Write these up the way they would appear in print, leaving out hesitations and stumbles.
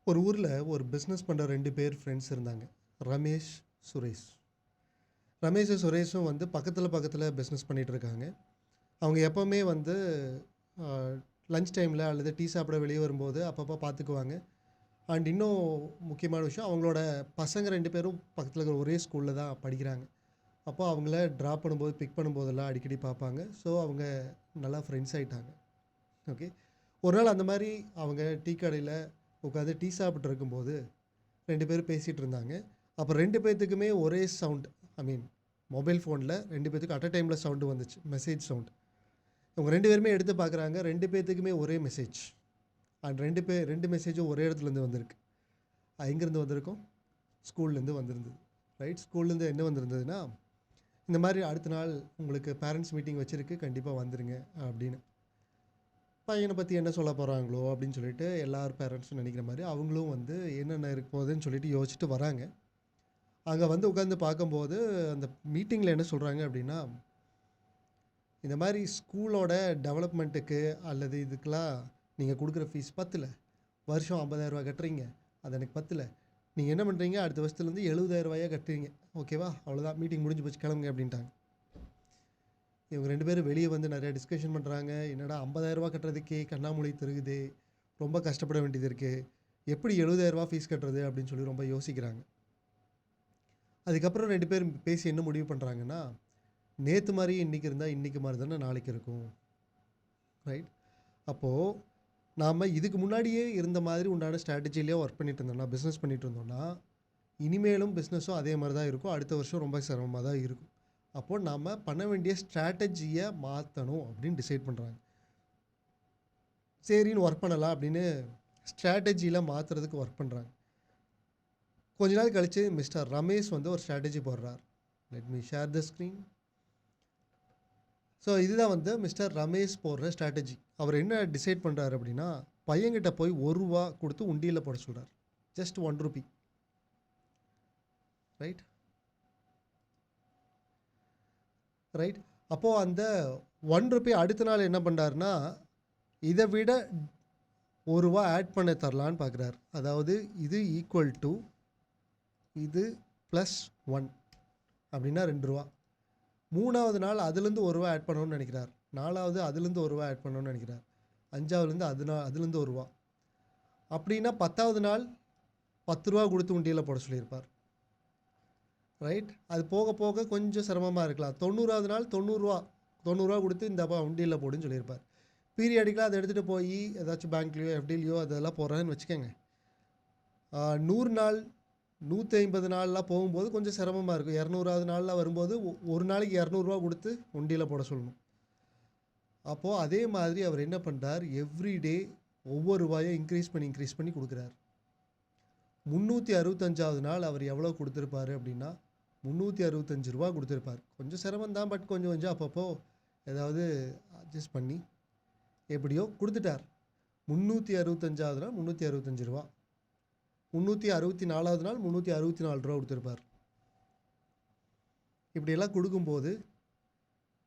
ஒரு ஊரில் ஒரு பிஸ்னஸ் பண்ணுற 2 பேர் ஃப்ரெண்ட்ஸ் இருந்தாங்க. ரமேஷ், சுரேஷ். ரமேஷும் சுரேஷும் வந்து பக்கத்தில் பிஸ்னஸ் பண்ணிகிட்டு இருக்காங்க. அவங்க எப்போவுமே வந்து லஞ்ச் டைமில் அல்லது டீ சாப்பிட வெளியே வரும்போது அப்பப்போ பார்த்துக்குவாங்க. அண்ட் இன்னும் முக்கியமான விஷயம், அவங்களோட பசங்க 2 பேரும் பக்கத்தில் இருக்கிற ஒரே ஸ்கூலில் தான் படிக்கிறாங்க. அப்போ அவங்கள ட்ராப் பண்ணும்போது, பிக் பண்ணும்போதெல்லாம் அடிக்கடி பார்ப்பாங்க. ஸோ அவங்க நல்லா ஃப்ரெண்ட்ஸ் ஆகிட்டாங்க. ஓகே. ஒரு நாள் அந்த மாதிரி அவங்க டீ கடையில் உட்காந்து டீ சாப்பிட்டு இருக்கும்போது 2 பேரும் பேசிகிட்டு இருந்தாங்க. அப்போ 2 பேர்த்துக்குமே ஒரே சவுண்ட், மொபைல் ஃபோனில் 2 பேர்த்துக்கும் அட் அ டைமில் சவுண்டு வந்துச்சு, மெசேஜ் சவுண்ட். இவங்க 2 பேருமே எடுத்து பார்க்குறாங்க. 2 பேர்த்துக்குமே ஒரே மெசேஜ். அண்ட் 2 மெசேஜும் ஒரே இடத்துலேருந்து வந்திருக்கு. எங்கேருந்து வந்திருக்கும்? ஸ்கூல்லேருந்து வந்திருந்தது. ரைட். ஸ்கூல்லேருந்து என்ன வந்திருந்ததுன்னா, இந்த மாதிரி அடுத்த நாள் உங்களுக்கு பேரண்ட்ஸ் மீட்டிங் வச்சுருக்கு, கண்டிப்பாக வந்துடுங்க அப்படின்னு. பையனை பற்றி என்ன சொல்ல போகிறாங்களோ அப்படின்னு சொல்லிட்டு எல்லார் பேரண்ட்ஸும் நினைக்கிற மாதிரி அவங்களும் வந்து என்னென்ன இருக்க போகுதுன்னு சொல்லிட்டு யோசிச்சுட்டு வராங்க. அங்கே வந்து உட்காந்து பார்க்கும்போது அந்த மீட்டிங்கில் என்ன சொல்கிறாங்க அப்படின்னா, இந்த மாதிரி ஸ்கூலோட டெவலப்மெண்ட்டுக்கு அல்லது இதுக்கெலாம் நீங்கள் கொடுக்குற ஃபீஸ் பத்தல, வருஷம் 50,000 ரூபா கட்டுறீங்க, அது எனக்கு பத்தல, நீங்கள் என்ன பண்ணுறீங்க, அடுத்த வருஷத்துலேருந்து 70,000 ரூபாயாக கட்டுறீங்க, ஓகேவா, அவ்வளோதான், மீட்டிங் முடிஞ்சு போச்சு, கிளம்புங்க அப்படின்ட்டாங்க. இவங்க 2 பேரும் வெளியே வந்து நிறையா டிஸ்கஷன் பண்ணுறாங்க. என்னடா 50,000 ரூபா கட்டுறதுக்கே கண்ணாமூலை தருகுது, ரொம்ப கஷ்டப்பட வேண்டியது இருக்குது, எப்படி 70,000 ரூபா ஃபீஸ் கட்டுறது அப்படின்னு சொல்லி ரொம்ப யோசிக்கிறாங்க. அதுக்கப்புறம் 2 பேரும் பேசி என்ன முடிவு பண்ணுறாங்கன்னா, நேற்று மாதிரி இன்றைக்கி இருந்தால் இன்றைக்கி மாதிரி தானே நாளைக்கு இருக்கும், ரைட். அப்போது நாம் இதுக்கு முன்னாடியே இருந்த மாதிரி உண்டான ஸ்ட்ராட்டஜிலேயே ஒர்க் பண்ணிட்டு இருந்தோம்னா, பிஸ்னஸ் பண்ணிகிட்டு இருந்தோம்னா, இனிமேலும் பிஸ்னஸும் அதே மாதிரி தான் இருக்கும், அடுத்த வருஷம் ரொம்ப சிரமமாக தான் இருக்கும். அப்போது நாம் பண்ண வேண்டிய ஸ்ட்ராட்டஜியை மாற்றணும் அப்படின்னு டிசைட் பண்ணுறாங்க. சரின்னு ஒர்க் பண்ணலாம் அப்படின்னு ஸ்ட்ராட்டஜியில் மாற்றுறதுக்கு ஒர்க் பண்ணுறாங்க. கொஞ்ச நாள் கழித்து மிஸ்டர் ரமேஷ் வந்து ஒரு ஸ்ட்ராட்டஜி போடுறார். Let me share the screen. So இதுதான் வந்து மிஸ்டர் ரமேஷ் போடுற ஸ்ட்ராட்டஜி. அவர் என்ன டிசைட் பண்ணுறாரு அப்படின்னா, பையன்கிட்ட போய் ₹1 கொடுத்து உண்டியில் போட சொல்கிறார். ஜஸ்ட் ₹1. ரைட். ரைட். அப்போது அந்த ₹1 அடுத்த நாள் என்ன பண்ணுறாருன்னா, இதை விட ₹1 ஆட் பண்ண தரலான்னு பார்க்குறாரு. அதாவது இது ஈக்குவல் டு இது +1 அப்படின்னா ₹2. 3வது நாள் அதுலேருந்து ₹1 ஆட் பண்ணணும்னு நினைக்கிறார். 4வது அதுலேருந்து ₹1 ஆட் பண்ணணும்னு நினைக்கிறார். 5வதுலேருந்து அதுலேருந்து ₹1. அப்படின்னா 10வது நாள் ₹10 கொடுத்து உண்டியில் போட சொல்லியிருப்பார். ரைட். அது போக போக கொஞ்சம் சிரமமாக இருக்கலாம். 90வது நாள் ₹90 கொடுத்து இந்த உண்டியில் போடுன்னு சொல்லியிருப்பார். பீரியாடிக்கலாக அதை எடுத்துகிட்டு போய் ஏதாச்சும் பேங்க்லேயோ எஃப்டிலையோ அதெல்லாம் போடுறேன்னு வச்சுக்கோங்க. 100 நாள் 150 நாள்லாம் போகும்போது கொஞ்சம் சிரமமாக இருக்கும். 200வது நாளில் வரும்போது ஒரு நாளைக்கு ₹200 கொடுத்து உண்டியில் போட சொல்லணும். அப்போது அதே மாதிரி அவர் என்ன பண்ணுறார், எவ்ரிடே ஒவ்வொரு ரூபாயை இன்க்ரீஸ் பண்ணி கொடுக்குறார். 365வது நாள் அவர் எவ்வளோ கொடுத்துருப்பாரு அப்படின்னா ₹365 கொடுத்துருப்பார். கொஞ்சம் சிரமம் தான், பட் கொஞ்சம் அப்பப்போ ஏதாவது அட்ஜஸ்ட் பண்ணி எப்படியோ கொடுத்துட்டார். 365வது நாள் ₹365, 364வது நாள் ₹364 கொடுத்துருப்பார். இப்படியெல்லாம் கொடுக்கும்போது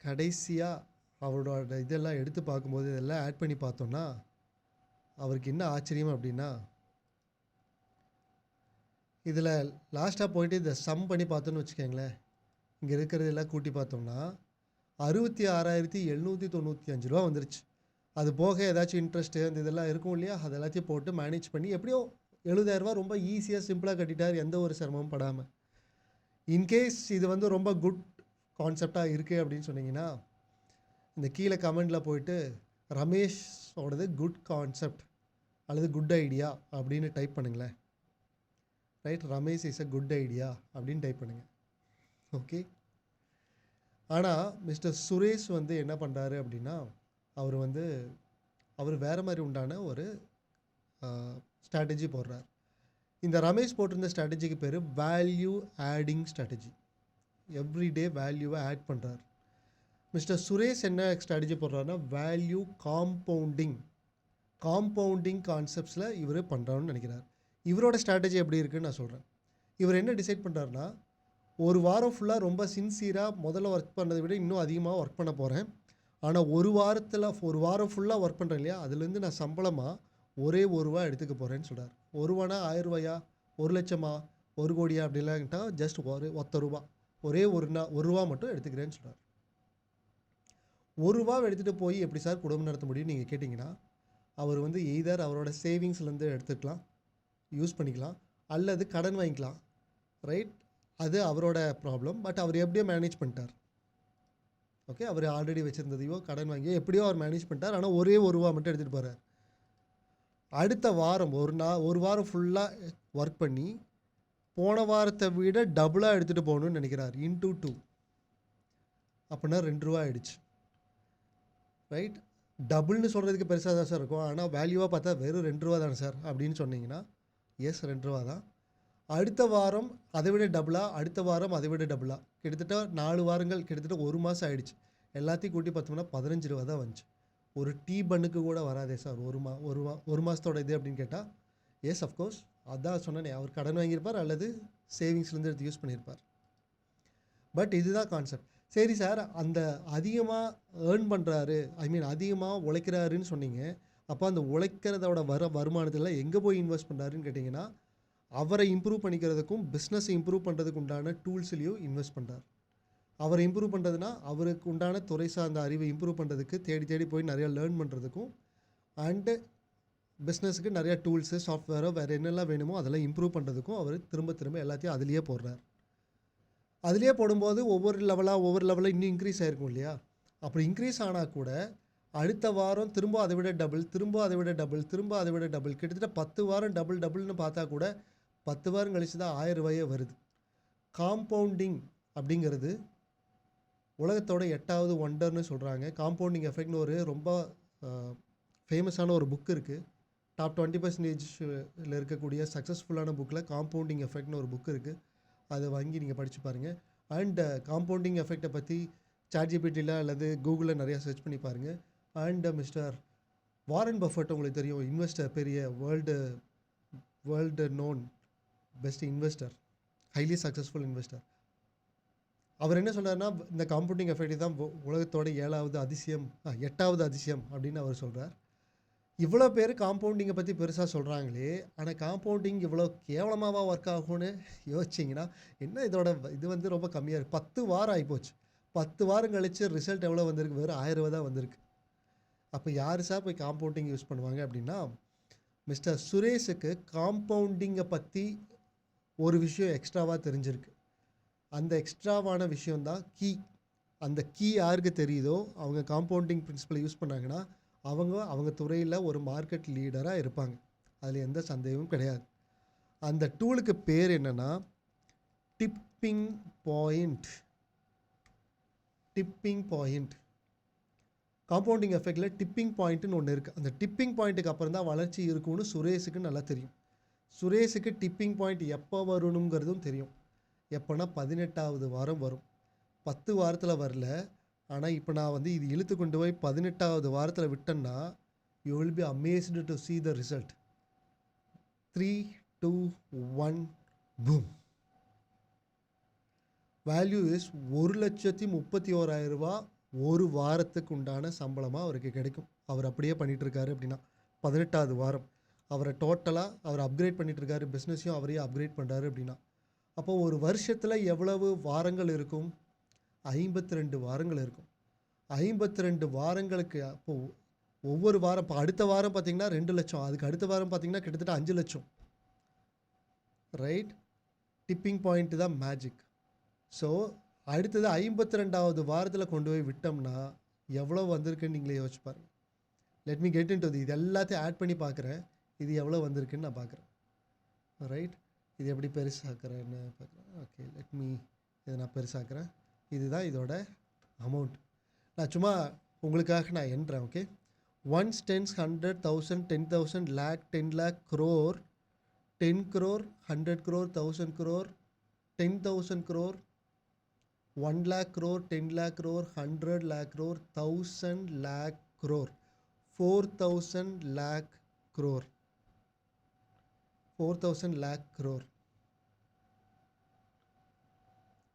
கடைசியாக அவரோட இதெல்லாம் எடுத்து பார்க்கும்போது இதெல்லாம் ஆட் பண்ணி பார்த்தோன்னா அவருக்கு என்ன ஆச்சரியம் அப்படின்னா, இதில் லாஸ்ட்டாக போயிட்டு இதை சம் பண்ணி பார்த்தோன்னு வச்சுக்கோங்களேன், இங்கே இருக்கிறதெல்லாம் கூட்டி பார்த்தோம்னா ₹66,795 வந்துருச்சு. அது போக ஏதாச்சும் இன்ட்ரெஸ்ட்டு அந்த இதெல்லாம் இருக்கும் இல்லையா, அது எல்லாத்தையும் போட்டு மேனேஜ் பண்ணி எப்படியோ ₹70,000 ரொம்ப ஈஸியாக சிம்பிளாக கட்டிட்டார், எந்த ஒரு சிரமமும் படாமல். இன்கேஸ் இது வந்து ரொம்ப குட் கான்செப்டாக இருக்குது அப்படின்னு சொன்னீங்கன்னா, இந்த கீழே கமெண்டில் போயிட்டு ரமேஷோடது குட் கான்செப்ட் அல்லது குட் ஐடியா அப்படின்னு டைப் பண்ணுங்களேன். Right. Ramesh is a good idea அப்படின்னு டைப் பண்ணுங்கள். ஓகே. ஆனால் மிஸ்டர் சுரேஷ் வந்து என்ன பண்ணுறாரு அப்படின்னா, அவர் வேறு மாதிரி உண்டான ஒரு ஸ்ட்ராட்டஜி போடுறார். இந்த ரமேஷ் போட்டிருந்த ஸ்ட்ராட்டஜிக்கு பேர் வேல்யூ ஆடிங் ஸ்ட்ராட்டஜி. எவ்ரிடே வேல்யூவை ஆட் பண்ணுறார். மிஸ்டர் சுரேஷ் என்ன ஸ்ட்ராட்டஜி போடுறாருன்னா, வேல்யூ காம்பவுண்டிங் கான்செப்ட்ஸில் இவர் பண்ணுறாருன்னு நினைக்கிறார். இவரோட ஸ்ட்ராட்டஜி எப்படி இருக்குதுன்னு நான் சொல்கிறேன். இவர் என்ன டிசைட் பண்ணுறாருன்னா, ஒரு வாரம் ஃபுல்லாக ரொம்ப சின்சியராக முதல்ல ஒர்க் பண்ணதை விட இன்னும் அதிகமாக ஒர்க் பண்ண போகிறேன். ஆனால் ஒரு வாரம் ஃபுல்லாக ஒர்க் பண்ணுறேன் இல்லையா, அதுலேருந்து நான் சம்பளமாக ஒரே ₹1 எடுத்துக்க போகிறேன்னு சொல்கிறார். ரூபானா 1000 ரூபாயா, 1,00,000 1 கோடியா அப்படிலாம் கேட்டால் ஜஸ்ட் ஒத்த ரூபா, ஒரே ஒரு ரூபா மட்டும் எடுத்துக்கிறேன்னு சொல்கிறார். ரூபா எடுத்துகிட்டு போய் எப்படி சார் குடும்பம் நடத்த முடியும்னு நீங்கள் கேட்டிங்கன்னா, அவர் வந்து எய்தர் அவரோட சேவிங்ஸ்லேருந்து எடுத்துக்கலாம், யூஸ் பண்ணிக்கலாம், அல்லது கடன் வாங்கிக்கலாம். ரைட், அது அவரோட ப்ராப்ளம். பட் அவர் எப்படியோ மேனேஜ் பண்ணிட்டார். ஓகே, அவர் ஆல்ரெடி வச்சுருந்ததையோ கடன் வாங்கியோ எப்படியோ அவர் மேனேஜ் பண்ணிட்டார். ஆனால் ஒரே ரூபா மட்டும் எடுத்துகிட்டு போகிறார். அடுத்த வாரம் ஒரு வாரம் ஃபுல்லாக ஒர்க் பண்ணி போன வாரத்தை விட டபுளாக எடுத்துகிட்டு போகணுன்னு நினைக்கிறார். இன்டூ 2 அப்படின்னா 2 ரூபா ஆகிடுச்சு. ரைட், டபுள்னு சொல்கிறதுக்கு பெருசாக தான் சார் இருக்கும். ஆனால் வேல்யூவாக பார்த்தா வெறும் 2 ரூபா தானே சார் அப்படின்னு சொன்னீங்கன்னா, எஸ் 2 ரூபா தான். அடுத்த வாரம் அதை விட டபுளாக, அடுத்த வாரம் அதை விட டபுளாக, கிட்டத்தட்ட 4 வாரங்கள், கிட்டத்தட்ட 1 மாதம் ஆகிடுச்சு. எல்லாத்தையும் கூட்டி பார்த்தோம்னா 15 ரூபா தான் வந்துச்சு. ஒரு டீ பன்னுக்கு கூட வராதே சார் ஒரு மாதத்தோட இது அப்படின்னு கேட்டால், எஸ் அஃப்கோர்ஸ். அதான் சொன்னேனே, அவர் கடன் வாங்கியிருப்பார் அல்லது சேவிங்ஸ்லேருந்து எடுத்து யூஸ் பண்ணியிருப்பார். பட் இதுதான் கான்செப்ட். சரி சார், அந்த அதிகமாக ஏர்ன் பண்ணுறாரு, அதிகமாக உழைக்கிறாருன்னு சொன்னீங்க. அப்போ அந்த உழைக்கிறதோட வருமானத்தில் எங்கே போய் இன்வெஸ்ட் பண்ணுறாருன்னு கேட்டிங்கன்னா, அவரை இம்ப்ரூவ் பண்ணிக்கிறதுக்கும் பிஸ்னஸை இம்ப்ரூவ் பண்ணுறதுக்கு உண்டான டூல்ஸ்லேயும் இன்வெஸ்ட் பண்ணுறார். அவரை இம்ப்ரூவ் பண்ணுறதுனா அவருக்கு உண்டான துறை சார்ந்த அறிவை இம்ப்ரூவ் பண்ணுறதுக்கு தேடி போய் நிறையா லேர்ன் பண்ணுறதுக்கும், அண்டு பிஸ்னஸுக்கு நிறையா டூல்ஸு, சாஃப்ட்வேரோ வேறு என்னெல்லாம் வேணுமோ அதெல்லாம் இம்ப்ரூவ் பண்ணுறதுக்கும் அவர் திரும்ப எல்லாத்தையும் அதிலேயே போடுறார். அதிலே போடும்போது ஒவ்வொரு லெவலாக இன்னும் இன்க்ரீஸ் ஆகிருக்கும் இல்லையா? அப்படி இன்க்ரீஸ் ஆனால் கூட அடுத்த வாரம் திரும்ப அதை விட டபுள், திரும்ப அதை விட டபுள், திரும்ப அதை விட டபுள், கிட்டத்தட்ட 10 வாரம் டபுள்னு பார்த்தா கூட 10 வாரம் கழிச்சு தான் 1000 ரூபாயே வருது. காம்பவுண்டிங் அப்படிங்கிறது உலகத்தோட 8வது ஒண்டர்னு சொல்கிறாங்க. காம்பவுண்டிங் எஃபெக்ட்னு ஒரு ரொம்ப ஃபேமஸான ஒரு புக் இருக்குது. டாப் 20% இருக்கக்கூடிய சக்ஸஸ்ஃபுல்லான புக்கில் காம்பவுண்டிங் எஃபெக்ட்னு ஒரு புக் இருக்குது. அதை வாங்கி நீங்கள் படித்து பாருங்கள். அண்ட் காம்பவுண்டிங் எஃபெக்டை பற்றி சாட்ஜிபிடியில் அல்லது கூகுளில் நிறையா சர்ச் பண்ணி பாருங்கள். அண்ட் மிஸ்டர் வாரன் பஃபட், உங்களுக்கு தெரியும், இன்வெஸ்டர், பெரிய world known best investor, highly successful investor. அவர் என்ன சொல்கிறாருன்னா, இந்த காம்பவுண்டிங் எஃபெக்ட் தான் உலகத்தோட 8வது அதிசயம் அப்படின்னு அவர் சொல்கிறார். இவ்வளோ பேர் காம்பவுண்டிங்கை பற்றி பெருசாக சொல்கிறாங்களே, ஆனால் காம்பவுண்டிங் இவ்வளோ கேவலமாக ஒர்க் ஆகும்னு யோசிச்சிங்கன்னா என்ன, இதோட இது வந்து ரொம்ப கம்மியாக இருக்குது. 10 வாரம் ஆகிப்போச்சு. 10 வாரம் கழித்து ரிசல்ட் எவ்வளோ வந்திருக்கு? வெறும் 1000 ரூபா தான் வந்திருக்கு. அப்போ யார் சார் போய் காம்பவுண்டிங் யூஸ் பண்ணுவாங்க அப்படின்னா, மிஸ்டர் சுரேஷுக்கு காம்பவுண்டிங்கை பற்றி ஒரு விஷயம் எக்ஸ்ட்ராவாக தெரிஞ்சிருக்கு. அந்த எக்ஸ்ட்ராவான விஷயந்தான் கீ. அந்த கீ யாருக்கு தெரியுதோ அவங்க காம்பவுண்டிங் பிரின்சிபலை யூஸ் பண்ணாங்கன்னா அவங்க துறையில் ஒரு மார்க்கெட் லீடராக இருப்பாங்க. அதில் எந்த சந்தேகமும் கிடையாது. அந்த டூலுக்கு பேர் என்னென்னா டிப்பிங் பாயிண்ட். காம்பவுண்டிங் எஃபெக்டில் டிப்பிங் பாயிண்ட்டுன்னு ஒன்று இருக்குது. அந்த டிப்பிங் பாயிண்ட்டுக்கு அப்புறம் தான் வளர்ச்சி இருக்கும்னு சுரேஷுக்கு நல்லா தெரியும். சுரேஷுக்கு டிப்பிங் பாயிண்ட் எப்போ வரணுங்கிறதும் தெரியும். எப்போனா 18வது வாரம் வரும். 10 வாரத்தில் வரல. ஆனால் இப்போ நான் வந்து இது இழுத்து கொண்டு போய் 18வது வாரத்தில் விட்டேன்னா, you will be amazed to see the result. 3, 2, 1 boom. Value is 1,31,000 ரூபா ஒரு வாரத்துக்கு உண்டான சம்பளமாக அவருக்கு கிடைக்கும். அவர் அப்படியே பண்ணிகிட்ருக்காரு அப்படின்னா 18வது வாரம் அவரை டோட்டலாக அவர் அப்கிரேட் பண்ணிகிட்ருக்காரு. பிஸ்னஸையும் அவரையும் அப்கிரேட் பண்ணுறாரு அப்படின்னா, அப்போ ஒரு வருஷத்தில் எவ்வளவு வாரங்கள் இருக்கும்? 52 வாரங்கள் இருக்கும். 52 வாரங்களுக்கு அப்போது ஒவ்வொரு வாரம், இப்போ அடுத்த வாரம் பார்த்திங்கன்னா 2 லட்சம், அதுக்கு அடுத்த வாரம் பார்த்திங்கன்னா கிட்டத்தட்ட 5 லட்சம். ரைட், டிப்பிங் பாயிண்ட்டு தான் மேஜிக். ஸோ அடுத்தது 52வது வாரத்தில் கொண்டு போய் விட்டோம்னா எவ்வளோ வந்திருக்குன்னு நீங்களே யோசிச்சு பாருங்கள். லெட் மீ கெட் இன்டு இது எல்லாத்தையும் ஆட் பண்ணி பார்க்குறேன். இது எவ்வளோ வந்திருக்குன்னு நான் பார்க்குறேன். ரைட், இது எப்படி பெருசாக்குறேன்னு பார்க்குறேன். ஓகே, லெட் மீ இதை நான் பெருசாக்குறேன். இதுதான் இதோட அமௌண்ட். நான் சும்மா உங்களுக்காக நான் எண்ணுறேன். Okay, 1 10 100,000 10,000 lakh 10 lakh crore 10 crore 100 crore 1000 crore 10,000 crore 1 lakh crore 10 lakh crore 100 lakh crore 1000 lakh crore 4,000 lakh crore 4,000 lakh crore.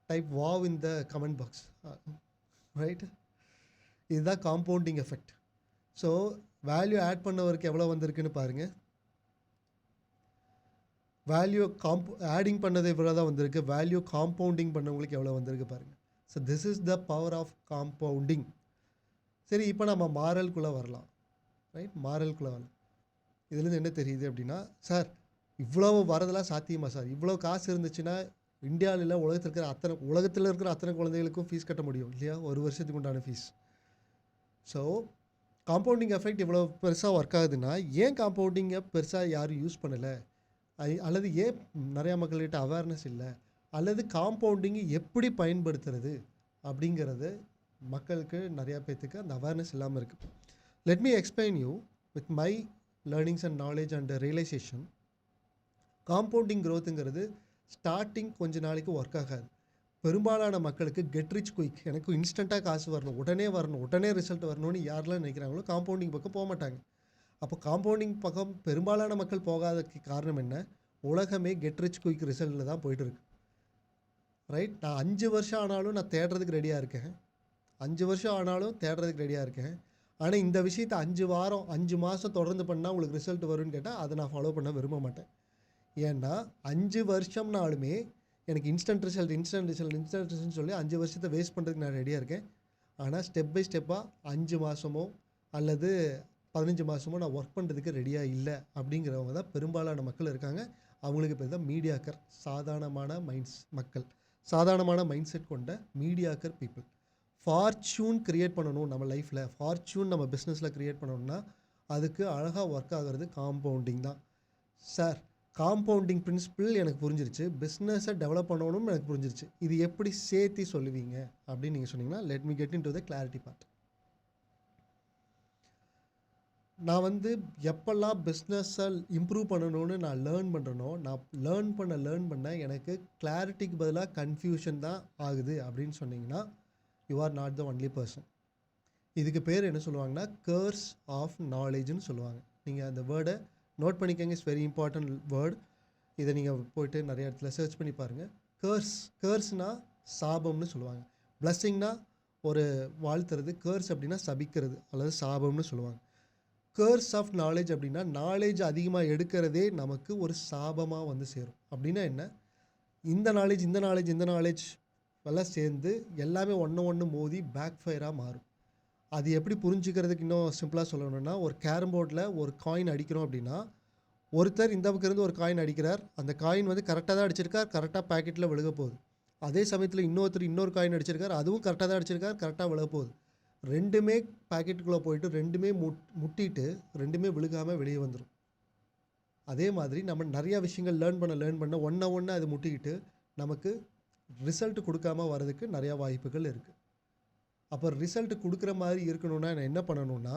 Type wow in the comment box. Right, இதுதான் compounding effect. So value add பண்ணவருக்கு எவ்வளோ வந்திருக்குன்னு பாருங்கள். Value adding பண்ணது இவ்வளோ தான் வந்திருக்கு, value compounding பண்ணவங்களுக்கு எவ்வளோ வந்திருக்கு பாருங்கள். So this is the power of compounding. சரி, இப்போ நம்ம மாரல்குள்ளே வரலாம். ரைட், மாரல்குள்ளே வரலாம். இதுலேருந்து என்ன தெரியுது அப்படின்னா, சார் இவ்வளோ வரதெல்லாம் சாத்தியமா சார்? இவ்வளோ காசு இருந்துச்சுன்னா இந்தியாவில் இல்லை, உலகத்தில் இருக்கிற அத்தனை குழந்தைகளுக்கும் ஃபீஸ் கட்ட முடியும் இல்லையா, ஒரு வருஷத்துக்கு உண்டான ஃபீஸ். ஸோ காம்பவுண்டிங் எஃபெக்ட் இவ்வளோ பெருசாக ஒர்க் ஆகுதுன்னா ஏன் காம்பவுண்டிங்கை பெருசாக யாரும் யூஸ் பண்ணலை, அல்லது ஏன் நிறையா மக்கள்கிட்ட அவேர்னஸ் இல்லை, அல்லது காம்பவுண்டிங் எப்படி பயன்படுத்துறது அப்படிங்கிறது மக்களுக்கு நிறையா பேர்த்துக்கு அந்த அவேர்னஸ் இல்லாமல் இருக்குது. Let me explain you with my learnings and knowledge and realisation. Compounding க்ரோத்துங்கிறது ஸ்டார்டிங் கொஞ்ச நாளைக்கு ஒர்க் ஆகாது. பெரும்பாலான மக்களுக்கு கெட் ரிச் குயிக், எனக்கு இன்ஸ்டண்ட்டாக காசு வரணும், உடனே ரிசல்ட் வரணும்னு யாரெல்லாம் நினைக்கிறாங்களோ காம்பவுண்டிங் பக்கம் போக மாட்டாங்க. அப்போ காம்பவுண்டிங் பக்கம் பெரும்பாலான மக்கள் போகாததுக்கு காரணம் என்ன? உலகமே கெட் ரிச் குயிக் ரிசல்ட்டில் தான் போயிட்டு இருக்கு. ரைட், நான் 5 வருஷம் ஆனாலும் நான் தேடுறதுக்கு ரெடியாக இருக்கேன், 5 வருஷம் ஆனாலும் தேடுறதுக்கு ரெடியாக இருக்கேன். ஆனால் இந்த விஷயத்தை 5 வாரம் 5 மாதம் தொடர்ந்து பண்ணால் உங்களுக்கு ரிசல்ட் வரும்னு கேட்டால் அதை நான் ஃபாலோ பண்ண விரும்ப மாட்டேன். ஏன்னா 5 வருஷம்னாலுமே எனக்கு இன்ஸ்டன்ட் ரிசல்ட்னு சொல்லி 5 வருஷத்தை வேஸ்ட் பண்ணுறதுக்கு நான் ரெடியாக இருக்கேன். ஆனால் ஸ்டெப் பை ஸ்டெப்பாக 5 மாதமோ அல்லது 15 மாதமோ நான் ஒர்க் பண்ணுறதுக்கு ரெடியாக இல்லை அப்படிங்கிறவங்க தான் பெரும்பாலான மக்கள் இருக்காங்க. அவங்களுக்கு பேர் தான் மீடியாக்கர், சாதாரணமான மைண்ட் செட் கொண்ட மீடியாக்கர் பீப்புள். ஃபார்ச்சூன் க்ரியேட் பண்ணணும் நம்ம லைஃப்பில், ஃபார்ச்சூன் நம்ம பிஸ்னஸில் க்ரியேட் பண்ணணும்னா அதுக்கு அழகாக ஒர்க் ஆகிறது காம்பவுண்டிங் தான். சார் காம்பவுண்டிங் பிரின்சிபிள் எனக்கு புரிஞ்சிருச்சு, பிஸ்னஸை டெவலப் பண்ணணும்னு எனக்கு புரிஞ்சிருச்சு, இது எப்படி சேர்த்து சொல்லுவீங்க அப்படின்னு நீங்கள் சொன்னீங்கன்னா let me get in to the clarity part. நான் எப்பெல்லாம் பிஸ்னஸை இம்ப்ரூவ் பண்ணணும்னு நான் லேர்ன் பண்ணுறனோ, நான் லேர்ன் பண்ண எனக்கு கிளாரிட்டிக்கு பதிலாக கன்ஃபியூஷன் தான் ஆகுது அப்படின்னு சொன்னீங்கன்னா you are not the only person. இதுக்கு பேர் என்ன சொல்லுவாங்கன்னா கர்ஸ் ஆஃப் நாலேஜ்னு சொல்லுவாங்க. நீங்கள் அந்த வேர்டை நோட் பண்ணிக்கங்க, இட்ஸ் வெரி இம்பார்ட்டன்ட் வேர்ட். இதை நீங்கள் போய்ட்டு நிறைய இடத்துல சர்ச் பண்ணி பாருங்கள். கர்ஸ்னா சாபம்னு சொல்லுவாங்க, பிளஸ்ஸிங்னா ஒரு வாழ்த்துறது, கர்ஸ் அப்படின்னா சபிக்கிறது அல்லது சாபம்னு சொல்லுவாங்க. கர்ஸ் ஆஃப் நாலேஜ் அப்படின்னா நாலேஜ் அதிகமாக எடுக்கிறதே நமக்கு ஒரு சாபமாக சேரும். அப்படின்னா என்ன? இந்த நாலேஜ் எல்லாம் சேர்ந்து எல்லாமே ஒன்று மோதி பேக் ஃபயராக மாறும். அது எப்படி புரிஞ்சுக்கிறதுக்கு இன்னும் சிம்பிளாக சொல்லணும்னா, ஒரு கேரம் போர்டில் ஒரு காயின் அடிக்கிறோம் அப்படின்னா ஒருத்தர் இந்த பக்கம் இருந்து ஒரு காயின் அடிக்கிறார், அந்த காயின் கரெக்டாக தான் அடிச்சிருக்கார், கரெக்டாக பேக்கெட்டில் விழுக போகுது. அதே சமயத்தில் இன்னொரு காயின் அடிச்சிருக்கார், அதுவும் கரெக்டாக தான் அடிச்சிருக்கார், கரெக்டாக விழுக போகுது. ரெண்டுமே பேக்கெட்டுக்குள்ளே போயிட்டு ரெண்டுமே முட்டிட்டு ரெண்டுமே விழுகாமல் வெளியே வந்துடும். அதே மாதிரி நம்ம நிறையா விஷயங்கள் லேர்ன் பண்ண ஒன்று அது முட்டிக்கிட்டு நமக்கு ரிசல்ட் கொடுக்காமல் வர்றதுக்கு நிறையா வாய்ப்புகள் இருக்குது. அப்போ ரிசல்ட் கொடுக்குற மாதிரி இருக்கணும்னா நான் என்ன பண்ணணும்னா,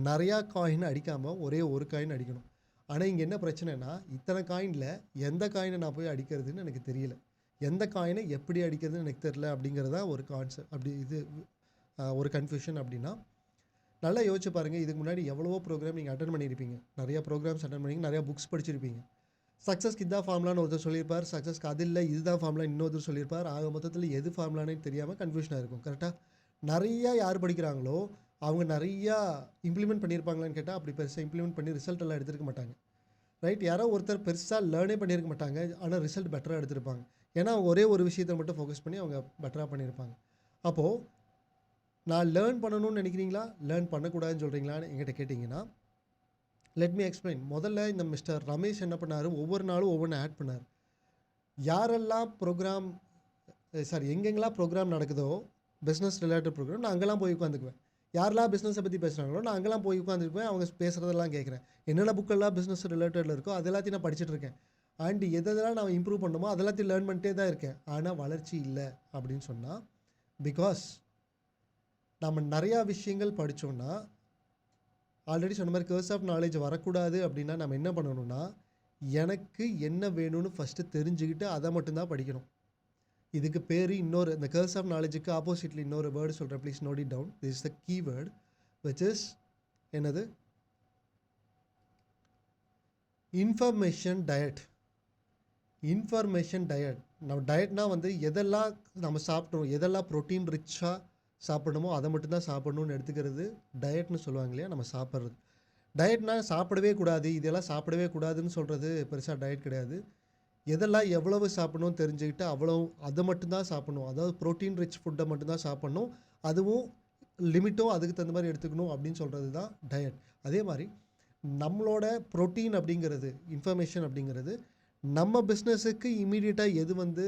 நிறையா காயின் அடிக்காமல் ஒரே ஒரு காயின் அடிக்கணும். ஆனால் இங்கே என்ன பிரச்சனைனா, இத்தனை காயினில் எந்த காயினை நான் போய் அடிக்கிறதுன்னு எனக்கு தெரியல, எந்த காயினை எப்படி அடிக்கிறதுன்னு எனக்கு தெரியல அப்படிங்கிறதா ஒரு கான்செப்ட். அப்படி இது ஒரு கன்ஃபியூஷன். அப்படின்னா நல்லா யோசிச்சு பாருங்கள், இதுக்கு முன்னாடி எவ்வளவோ ப்ரோக்ராம் நீங்கள் அட்டன் பண்ணியிருப்பீங்க, நிறையா ப்ரோக்ராம்ஸ் அட்டன் பண்ணி நிறையா புக்ஸ் படிச்சிருப்பீங்க. சக்ஸஸ்க்கு இதுதான் ஃபார்முலான்னு ஒருத்தர் சொல்லியிருப்பார், சக்ஸஸ்க்கு அது இல்லை இதுதான் ஃபார்முலா இன்னொருத்தர் சொல்லியிருப்பார். ஆக மொத்தத்தில் எது ஃபார்முலானே தெரியாமல் கன்ஃபியூஷனாக இருக்கும். கரெக்டாக நிறையா யார் படிக்கிறாங்களோ அவங்க நிறையா இம்ப்ளிமெண்ட் பண்ணியிருப்பாங்களான்னு கேட்டால் அப்படி பெருசாக இம்ப்ளிமெண்ட் பண்ணி ரிசல்ட் எல்லாம் எடுத்துருக்க மாட்டாங்க. ரைட், யாரோ ஒருத்தர் பெருசாக லேர்னே பண்ணியிருக்க மாட்டாங்க, ஆனால் ரிசல்ட் பெட்டராக எடுத்திருப்பாங்க. ஏன்னா ஒரே ஒரு விஷயத்தை மட்டும் ஃபோக்கஸ் பண்ணி அவங்க பெட்டராக பண்ணியிருப்பாங்க. அப்போது நான் லேர்ன் பண்ணணும்னு நினைக்கிறீங்களா, லேர்ன் பண்ணக்கூடாதுன்னு சொல்கிறீங்களான்னு என்கிட்ட கேட்டிங்கன்னா லெட் மீ எக்ஸ்பிளைன். முதல்ல இந்த மிஸ்டர் ரமேஷ் என்ன பண்ணார், ஒவ்வொரு நாளும் ஒவ்வொன்று ஆட் பண்ணார். யாரெல்லாம் எங்கெங்கெல்லாம் ப்ரோக்ராம் நடக்குதோ பிஸ்னஸ் ரிலேட்டட் ப்ரோக்ராம், நான் அங்கெல்லாம் போய் உட்காந்துக்குவேன். யாரெல்லாம் பிஸ்னஸை பற்றி பேசுகிறாங்களோ நான் அங்கெல்லாம் போய் உட்காந்துருப்பேன், அவங்க பேசுகிறதெல்லாம் கேட்குறேன். என்னென்ன புக்கெல்லாம் பிஸ்னஸ் ரிலேட்டடில் இருக்கோ அது எல்லாத்தையும் நான் படிச்சுட்டு இருக்கேன். அண்ட் எதெல்லாம் நான் இம்ப்ரூவ் பண்ணணுமோ அதெல்லாத்தையும் லேர்ன் பண்ணிட்டே தான் இருக்கேன். ஆனால் வளர்ச்சி இல்லை அப்படின்னு சொன்னால், பிகாஸ் நம்ம நிறையா விஷயங்கள் படித்தோன்னா, ஆல்ரெடி சொன்ன மாதிரி கர்ஸ் ஆஃப் நாலேஜ் வரக்கூடாது அப்படின்னா நம்ம என்ன பண்ணணும்னா, எனக்கு என்ன வேணும்னு ஃபஸ்ட்டு தெரிஞ்சுக்கிட்டு அதை மட்டும்தான் படிக்கணும். இதுக்கு பேர் இந்த கர்ஸ் ஆஃப் நாலேஜுக்கு ஆப்போசிட்லி இன்னொரு வேர்டு சொல்கிறேன், please note it down. This is the keyword which is என்னது, இன்ஃபர்மேஷன் டயட். நம்ம டயட்னா எதெல்லாம் நம்ம சாப்பிட்றோம், எதெல்லாம் ப்ரோட்டீன் ரிச்சாக சாப்பிடணுமோ அதை மட்டும்தான் சாப்பிடணும்னு எடுத்துக்கிறது டயட்னு சொல்லுவாங்க இல்லையா, நம்ம சாப்பிட்றது. டயட்னா சாப்பிடவே கூடாது, இதெல்லாம் சாப்பிடவே கூடாதுன்னு சொல்கிறது பெருசாக டயட் கிடையாது. எதெல்லாம் எவ்வளவு சாப்பிடணும்னு தெரிஞ்சுக்கிட்டு அவ்வளோ அதை மட்டும்தான் சாப்பிடணும். அதாவது ப்ரோட்டீன் ரிச் ஃபுட்டை மட்டும்தான் சாப்பிடணும். அதுவும் லிமிட்டும் அதுக்கு தகுந்த மாதிரி எடுத்துக்கணும் அப்படின்னு சொல்கிறது தான் டயட். அதே மாதிரி நம்மளோட ப்ரோட்டீன் அப்படிங்கிறது, இன்ஃபர்மேஷன் அப்படிங்கிறது நம்ம பிஸ்னஸுக்கு இமீடியட்டாக எது வந்து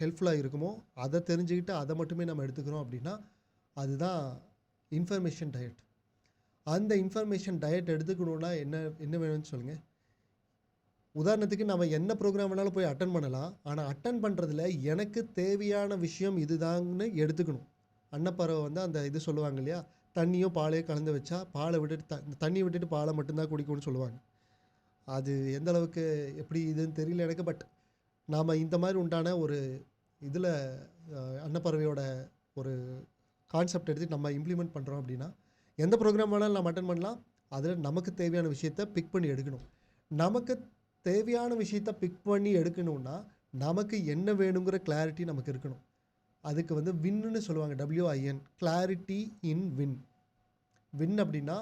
ஹெல்ப்ஃபுல்லாக இருக்குமோ அதை தெரிஞ்சுக்கிட்டு அதை மட்டுமே நம்ம எடுத்துக்கிறோம் அப்படின்னா அதுதான் இன்ஃபர்மேஷன் டயட். அந்த இன்ஃபர்மேஷன் டயட் எடுத்துக்கணுன்னா என்ன வேணும்னு சொல்லுங்கள். உதாரணத்துக்கு நம்ம என்ன ப்ரோக்ராம் வேணாலும் போய் அட்டன் பண்ணலாம். ஆனால் அட்டன் பண்ணுறதுல எனக்கு தேவையான விஷயம் இதுதான்னு எடுத்துக்கணும். அன்னப்பறவை வந்து அந்த இது சொல்லுவாங்க இல்லையா, தண்ணியும் பாலையும் கலந்து வச்சா பாலை விட்டுட்டு தண்ணி விட்டுட்டு பாலை மட்டும்தான் குடிக்கும்னு சொல்லுவாங்க. அது எந்த அளவுக்கு எப்படி இதுன்னு தெரியல எனக்கு. பட் நாம் இந்த மாதிரி உண்டான ஒரு இதில் அன்னப்பறவையோட ஒரு கான்செப்ட் எடுத்து நம்ம இம்ப்ளிமெண்ட் பண்ணுறோம் அப்படின்னா எந்த ப்ரோக்ராம் வேணாலும் நம்ம அட்டன் பண்ணலாம். அதில் நமக்கு தேவையான விஷயத்தை பிக் பண்ணி எடுக்கணும். நமக்கு தேவையான விஷயத்த பிக் பண்ணி எடுக்கணும்னா நமக்கு என்ன வேணுங்கிற கிளாரிட்டி நமக்கு இருக்கணும். அதுக்கு வந்து வின்னு சொல்லுவாங்க, WIN, clarity in win. Win அப்படின்னா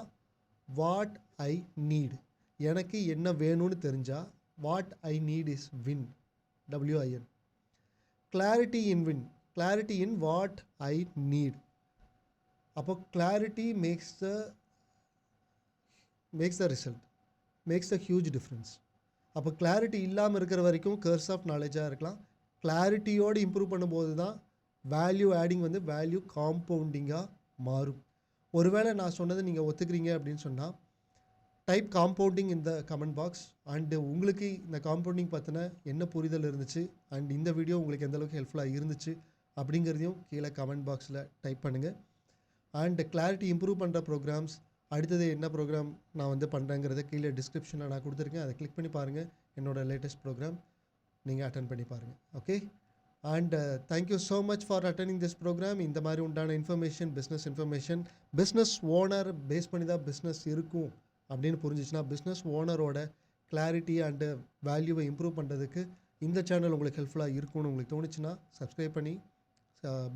வாட் ஐ நீட், எனக்கு என்ன வேணும்னு தெரிஞ்சால் what I need is win, WIN. Clarity in win, clarity in what I need. அப்போ clarity makes the result, makes the huge difference. அப்போ கிளாரிட்டி இல்லாமல் இருக்கிற வரைக்கும் கர்ஸ் ஆஃப் நாலேஜாக இருக்கலாம். கிளாரிட்டியோடு இம்ப்ரூவ் பண்ணும்போது தான் வேல்யூ ஆடிங் வந்து வேல்யூ காம்பவுண்டிங்காக மாறும். ஒருவேளை நான் சொன்னதை நீங்கள் ஒத்துக்கிறீங்க அப்படின்னு சொன்னால் டைப் காம்பவுண்டிங் இந்த கமெண்ட் பாக்ஸ். அண்டு உங்களுக்கு இந்த காம்பவுண்டிங் பற்றின என்ன புரிதல் இருந்துச்சு அண்ட் இந்த வீடியோ உங்களுக்கு எந்தளவுக்கு ஹெல்ப்ஃபுல்லாக இருந்துச்சு அப்படிங்கிறதையும் கீழே கமெண்ட் பாக்ஸில் டைப் பண்ணுங்கள். அண்ட் கிளாரிட்டி இம்ப்ரூவ் பண்ணுற ப்ரோக்ராம்ஸ், அடுத்தது என்ன ப்ரோக்ராம் நான் வந்து பண்ணுறேங்கிறத கீழே டிஸ்கிரிப்ஷனில் நான் கொடுத்துருக்கேன். அதை கிளிக் பண்ணி பாருங்கள். என்னோடய லேட்டஸ்ட் ப்ரோக்ராம் நீங்கள் அட்டன் பண்ணி பாருங்கள். Okay, and thank you so much for attending this programme. இந்த மாதிரி உண்டான இன்ஃபர்மேஷன், பிஸ்னஸ் ஓனர் பேஸ் பண்ணி தான் பிஸ்னஸ் இருக்கும் அப்படின்னு புரிஞ்சிச்சுன்னா பிஸ்னஸ் ஓனரோட கிளாரிட்டி அண்டு வேல்யூவை இம்ப்ரூவ் பண்ணுறதுக்கு இந்த சேனல் உங்களுக்கு ஹெல்ப்ஃபுல்லாக இருக்கும்னு உங்களுக்கு தோணுச்சுன்னா சப்ஸ்கிரைப் பண்ணி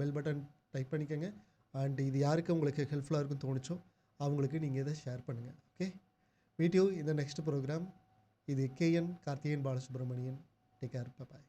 பெல் பட்டன் டைப் பண்ணிக்கோங்க. அண்ட் இது யாருக்கு உங்களுக்கு ஹெல்ப்ஃபுல்லாக இருக்குன்னு தோணுச்சோ அவங்களுக்கு நீங்கள் இதை ஷேர் பண்ணுங்கள். ஓகே, மீட் யூ இந்த நெக்ஸ்ட் ப்ரோக்ராம். இது KN Karthikeyan Balasubramanian. Take care, by.